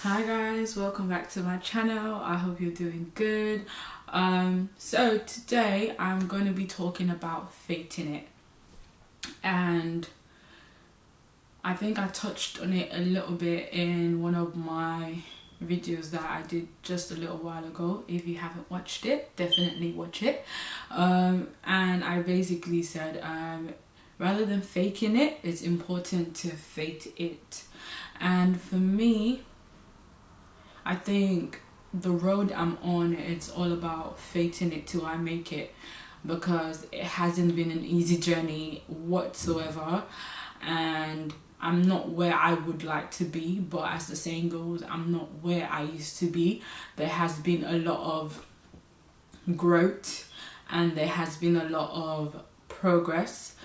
Hi guys, welcome back to my channel. I hope you're doing good. So today I'm going to be talking about faking it, and I think I touched on it a little bit in one of my videos that I did just a little while ago. If you haven't watched it, definitely watch it. And I basically said rather than faking it, it's important to fake it. And for me, I think the road I'm on, it's all about faking it till I make it, because it hasn't been an easy journey whatsoever, and I'm not where I would like to be, but as the saying goes, I'm not where I used to be. There has been a lot of growth and there has been a lot of progress,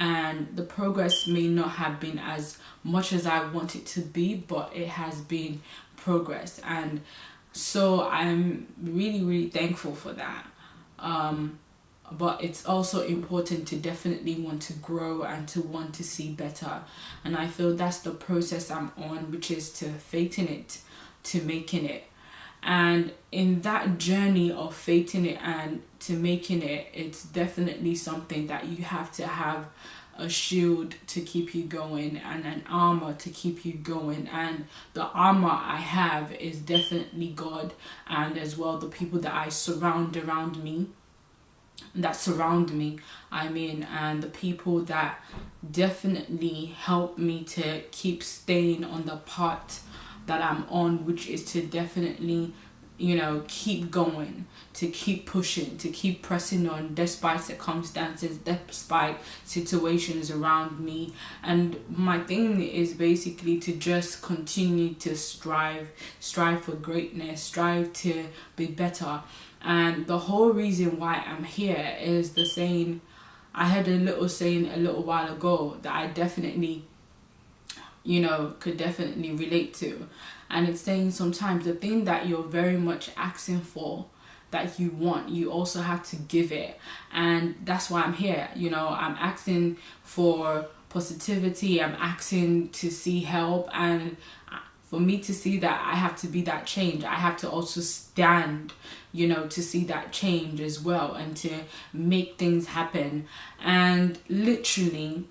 and the progress may not have been as much as I want it to be, but it has been progress, and so I'm really thankful for that. But it's also important to definitely want to grow and to want to see better, and I feel that's the process I'm on, which is to faking it to making it. And in that journey of faking it and to making it, it's definitely something that you have to have a shield to keep you going and an armor to keep you going, and the armor I have is definitely God, and as well the people that I surround around me, that surround me, and the people that definitely help me to keep staying on the path that I'm on, which is to definitely, keep going, to keep pushing, to keep pressing on despite circumstances, despite situations around me. And my thing is basically to just continue to strive for greatness, strive to be better. And the whole reason why I'm here is the saying, I had a little saying a little while ago that I definitely could definitely relate to. And it's saying sometimes the thing that you're very much asking for, that you want, you also have to give it. And that's why I'm here. I'm asking for positivity, I'm asking to see help, and for me to see that, I have to be that change. I have to also stand, to see that change as well and to make things happen. And literally,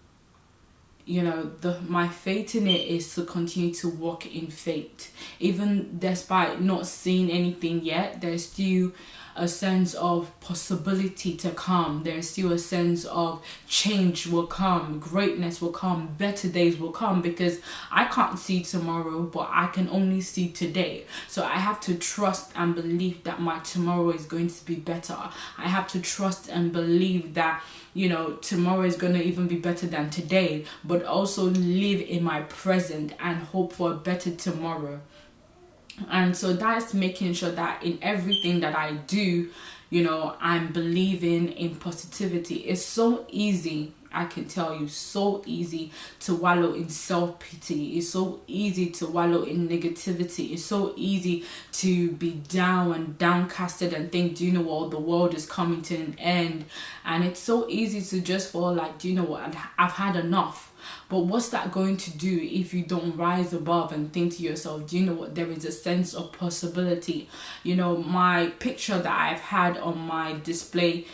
my faith in it is to continue to walk in faith. Even despite not seeing anything yet, there's still a sense of possibility to come. There's still a sense of change will come, greatness will come, better days will come, because I can't see tomorrow, but I can only see today. So I have to trust and believe that my tomorrow is going to be better. I have to trust and believe that tomorrow is going to even be better than today, but also live in my present and hope for a better tomorrow. And so that's making sure that in everything that I do, I'm believing in positivity. It's so easy, I can tell you, so easy to wallow in self-pity. It's so easy to wallow in negativity. It's so easy to be down and downcasted and think, the world is coming to an end. And it's so easy to just fall like, I've had enough. But what's that going to do if you don't rise above and think to yourself, there is a sense of possibility? My picture that I've had on my display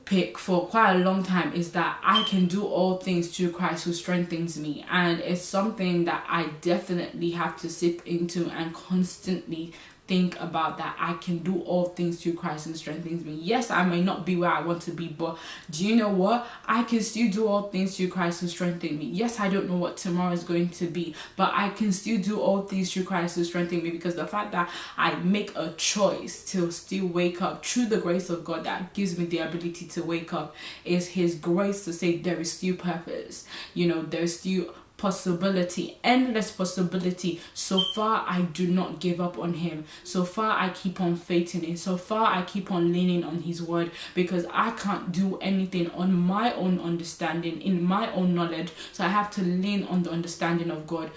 pick for quite a long time is that I can do all things through Christ who strengthens me. And it's something that I definitely have to sip into and constantly think about, that I can do all things through Christ and strengthens me. Yes, I may not be where I want to be, but do you know what? I can still do all things through Christ who strengthens me. Yes, I don't know what tomorrow is going to be, but I can still do all things through Christ who strengthens me, because the fact that I make a choice to still wake up through the grace of God that gives me the ability to wake up is His grace to say there is still purpose. There's still possibility, endless possibility. So far I do not give up on Him. So far I keep on faith in it. So far I keep on leaning on His word, because I can't do anything on my own understanding, in my own knowledge. So I have to lean on the understanding of God.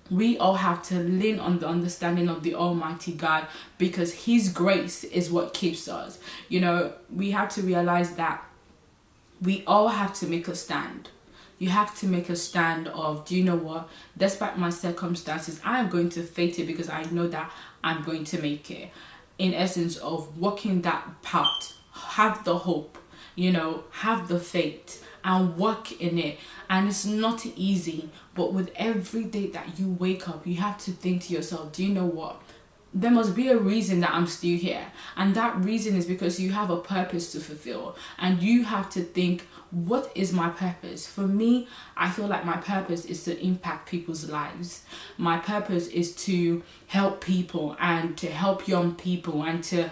We all have to lean on the understanding of the Almighty God, because His grace is what keeps us. We have to realize that we all have to make a stand. You have to make a stand of, do you know what, despite my circumstances, I am going to face it because I know that I'm going to make it. In essence of walking that path, have the hope, have the faith and work in it. And it's not easy, but with every day that you wake up, you have to think to yourself, do you know what? There must be a reason that I'm still here. And that reason is because you have a purpose to fulfill. And you have to think, what is my purpose? For me, I feel like my purpose is to impact people's lives. My purpose is to help people and to help young people and to,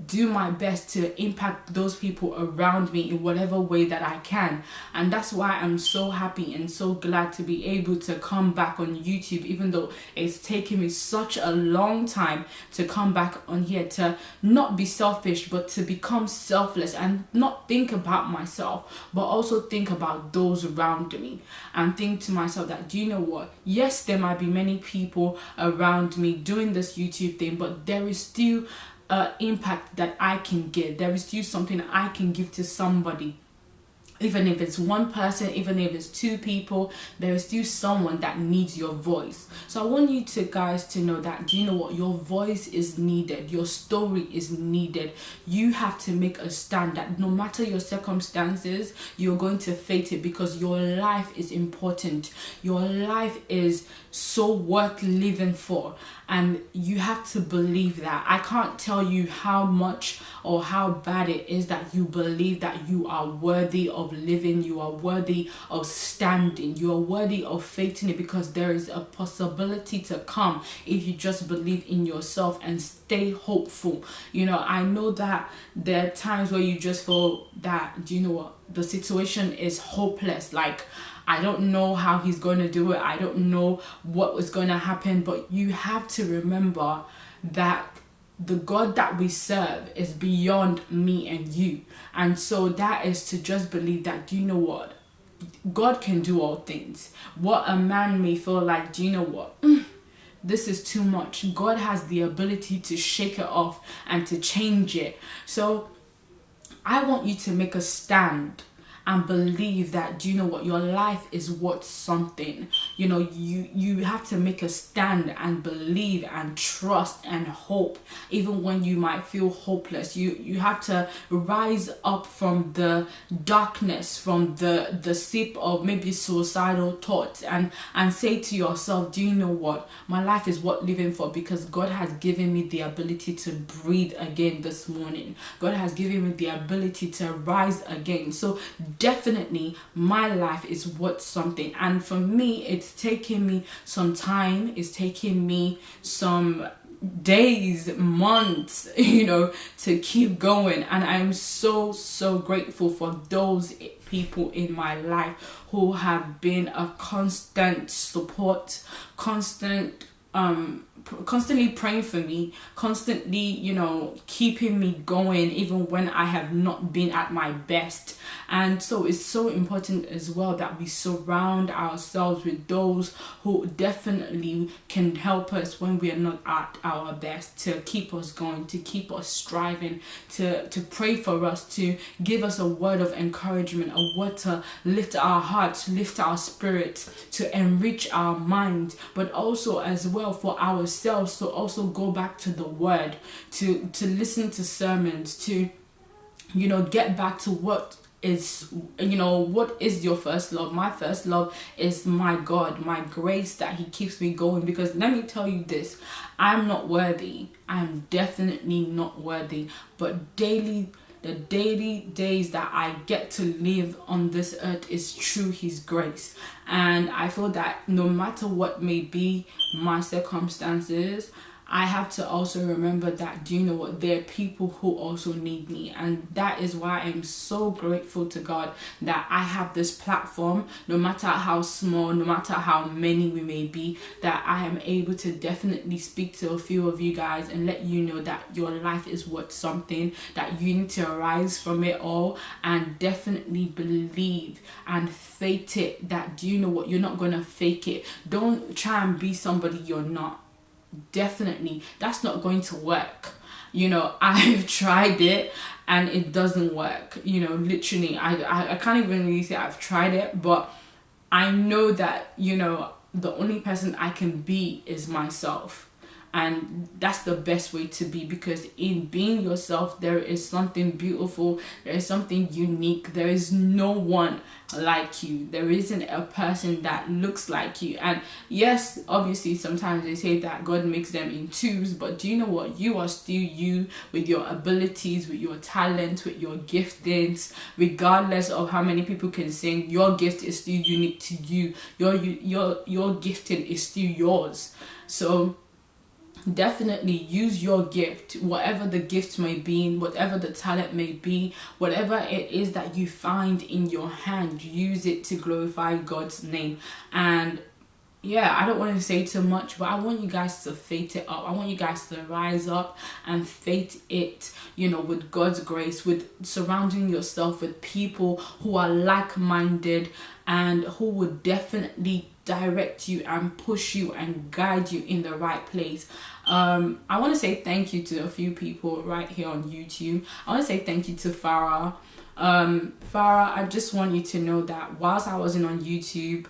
do my best to impact those people around me in whatever way that I can. And that's why I'm so happy and so glad to be able to come back on YouTube, even though it's taken me such a long time to come back on here, to not be selfish but to become selfless and not think about myself but also think about those around me and think to myself that, do you know what, yes, there might be many people around me doing this YouTube thing, but there is still impact that I can give. There is still something I can give to somebody. Even if it's one person, even if it's two people, there is still someone that needs your voice. So I want you guys to know that, do you know what, your voice is needed, your story is needed. You have to make a stand that no matter your circumstances, you're going to face it because your life is important. Your life is so worth living for. And you have to believe that. I can't tell you how much or how bad it is that you believe that you are worthy of living, you are worthy of standing, you are worthy of facing it, because there is a possibility to come if you just believe in yourself and stay hopeful. I know that there are times where you just feel that, do you know what, the situation is hopeless, like I don't know how he's going to do it, I don't know what was going to happen. But you have to remember that the God that we serve is beyond me and you. And so that is to just believe that, do you know what, God can do all things. What a man may feel like, do you know what, this is too much, God has the ability to shake it off and to change it. So I want you to make a stand and believe that, do you know what, your life is worth something. You have to make a stand and believe and trust and hope even when you might feel hopeless. You have to rise up from the darkness, from the sip of maybe suicidal thoughts, and say to yourself, do you know what, my life is worth living for because God has given me the ability to breathe again this morning. God has given me the ability to rise again. So definitely my life is worth something. And for me, it's taken me some time, it's taken me some days, months, to keep going. And I'm so grateful for those people in my life who have been a constant support, constantly praying for me, constantly, keeping me going even when I have not been at my best. And so it's so important as well that we surround ourselves with those who definitely can help us when we are not at our best, to keep us going, to keep us striving, to pray for us, to give us a word of encouragement, a word to lift our hearts, lift our spirits, to enrich our minds, but also as well for ourselves to also go back to the word, to listen to sermons, to get back to what is your first love. My first love is my God, my grace, that he keeps me going. Because let me tell you this, I'm not worthy, I'm definitely not worthy, but the daily days that I get to live on this earth is through his grace. And I feel that no matter what may be my circumstances, I have to also remember that, do you know what, there are people who also need me. And that is why I'm so grateful to God that I have this platform, no matter how small, no matter how many we may be, that I am able to definitely speak to a few of you guys and let you know that your life is worth something, that you need to arise from it all and definitely believe and faith it, that, do you know what, you're not going to fake it. Don't try and be somebody you're not. Definitely, that's not going to work. you know, I've tried it and it doesn't work. You know, literally, I can't even really say I've tried it, but I know that, you know, the only person I can be is myself. And that's the best way to be, because in being yourself, there is something beautiful, there is something unique. There is no one like you. There isn't a person that looks like you. And yes, obviously sometimes they say that God makes them in twos, but do you know what? You are still you, with your abilities, with your talents, with your giftings. Regardless of how many people can sing, your gift is still unique to you. Your gifting is still yours. So definitely use your gift, whatever the gift may be, whatever the talent may be, whatever it is that you find in your hand, use it to glorify God's name. And yeah, I don't want to say too much, but I want you guys to faith it up. I want you guys to rise up and faith it, you know, with God's grace, with surrounding yourself with people who are like-minded and who would definitely direct you and push you and guide you in the right place. I want to say thank you to a few people right here on YouTube. I want to say thank you to Farah. Farah, I just want you to know that whilst I wasn't on YouTube,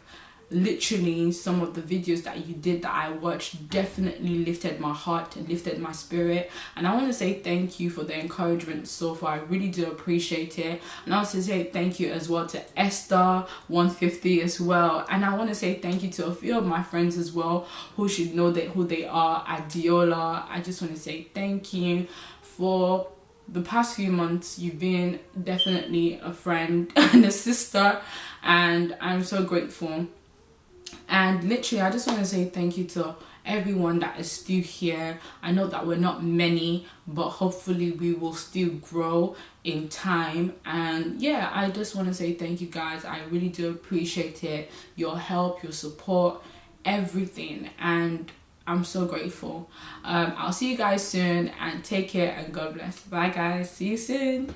literally some of the videos that you did that I watched definitely lifted my heart and lifted my spirit. And I want to say thank you for the encouragement so far. I really do appreciate it. And I also say thank you as well to Esther 150 as well. And I want to say thank you to a few of my friends as well who should know that who they are. Adiola, I just want to say thank you for the past few months. You've been definitely a friend and a sister, and I'm so grateful. And literally, I just want to say thank you to everyone that is still here. I know that we're not many, but hopefully we will still grow in time. And yeah, I just want to say thank you guys. I really do appreciate it, your help, your support, everything. And I'm so grateful. I'll see you guys soon, and take care and God bless. Bye guys, see you soon.